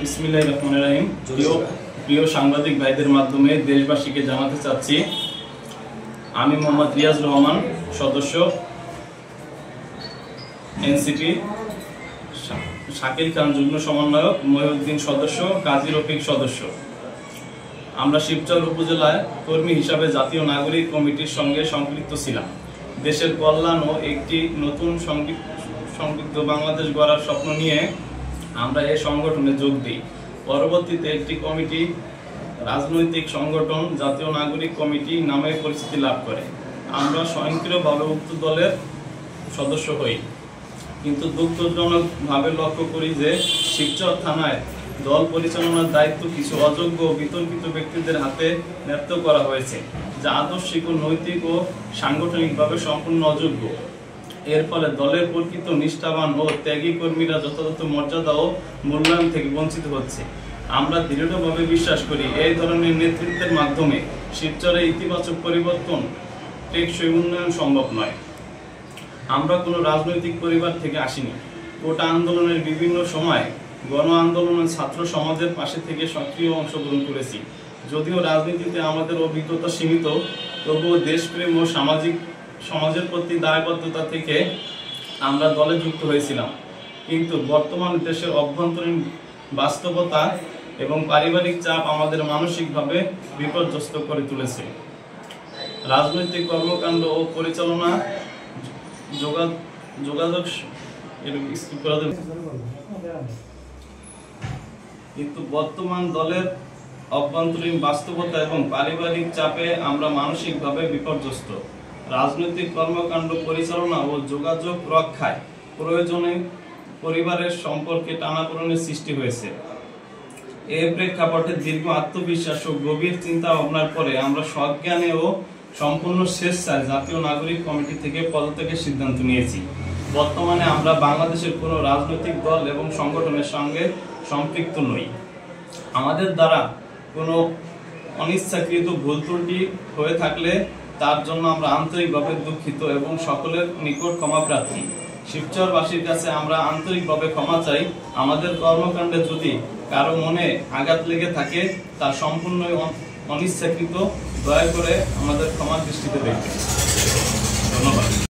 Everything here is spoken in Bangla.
বিসমিল্লাহির রহমানির রহিম। প্রিয় সাংবাদিক ভাইদের মাধ্যমে দেশবাসীকে জানাতে চাচ্ছি, আমি মোহাম্মদ রিয়াজ রহমান, সদস্য এনসিপি, শাকিল খান যুগ্ম সমন্বয়ক, মহিউদ্দিন সদস্য, কাজী রফিক সদস্য। আমরা শিবচর উপজেলায় কর্মী হিসাবে জাতীয় নাগরিক কমিটির সঙ্গে সম্পৃক্ত ছিলাম। দেশের কল্যাণ ও একটি নতুন সমৃদ্ধ বাংলাদেশ গড়ার স্বপ্ন নিয়ে আমরা এই সংগঠনে যোগ দিই। পরবর্তীতে একটি কমিটি রাজনৈতিক সংগঠন জাতীয় নাগরিক কমিটি নামে পরিচিতি লাভ করে। আমরা স্বয়ংক্রিয়ভাবে উক্ত দলের সদস্য হই, কিন্তু দুঃখজনকভাবে লক্ষ্য করি যে শিবচর থানায় দল পরিচালনার দায়িত্ব কিছু অযোগ্য ও বিতর্কিত ব্যক্তিদের হাতে ন্যস্ত করা হয়েছে, যা আদর্শিক ও নৈতিক ও সাংগঠনিকভাবে সম্পূর্ণ অযোগ্য। এর ফলে দলের প্রকৃত নিষ্ঠাবান ও ত্যাগী কর্মীরা যথাযথ মর্যাদা ও মূল্যায়ন থেকে বঞ্চিত হচ্ছে। আমরা দৃঢ়ভাবে বিশ্বাস করি, এই ধরনের নেতৃত্বের মাধ্যমে শিবচরে ইতিবাচক পরিবর্তন, টেকসই উন্নয়ন সম্ভব নয়। আমরা কোনো রাজনৈতিক পরিবার থেকে আসিনি। কোটা আন্দোলনের বিভিন্ন সময় গণ আন্দোলনে ছাত্র সমাজের পাশে থেকে সক্রিয় অংশগ্রহণ করেছি। যদিও রাজনীতিতে আমাদের অভিজ্ঞতা সীমিত, তবুও দেশপ্রেম ও সমাজের প্রতি দায়বদ্ধতা থেকে আমরা দলে যুক্ত হয়েছিলাম। কিন্তু বর্তমান দেশের অভ্যন্তরীণ বাস্তবতা এবং পারিবারিক চাপ আমাদের মানসিকভাবে বিপর্যস্ত করে তুলেছে। রাজনৈতিক কর্মকাণ্ড ও পরিচালনা যোগাযোগ কিন্তু বর্তমান দলের অভ্যন্তরীণ বাস্তবতা এবং পারিবারিক চাপে আমরা মানসিকভাবে বিপর্যস্ত। রাজনৈতিক কর্মকাণ্ড পরিচালনা ও যোগাযোগ রক্ষায় প্রয়োজনে পরিবারের সম্পর্কে টানাপোড়েনের সৃষ্টি হয়েছে। এই প্রেক্ষাপটে দীর্ঘ আত্মবিশ্বাস ও গভীর চিন্তা ভাবনার পরে আমরা সজ্ঞানে ও সম্পূর্ণ স্বেচ্ছায় জাতীয় নাগরিক কমিটি থেকে পদত্যাগের সিদ্ধান্ত নিয়েছি। বর্তমানে আমরা বাংলাদেশের কোনো রাজনৈতিক দল এবং সংগঠনের সঙ্গে সম্পৃক্ত নই। আমাদের দ্বারা কোনো অনিচ্ছাকৃত ভুল ত্রুটি হয়ে থাকলে তার জন্য আমরা আন্তরিকভাবে দুঃখিত এবং সকলের নিকট ক্ষমা প্রার্থী। শিবচরবাসীর কাছে আমরা আন্তরিকভাবে ক্ষমা চাই। আমাদের কর্মকাণ্ডে যদি কারো মনে আঘাত লেগে থাকে, তা সম্পূর্ণ অনিচ্ছাকৃত। দয়া করে আমাদের ক্ষমার দৃষ্টিতে দেখবেন। ধন্যবাদ।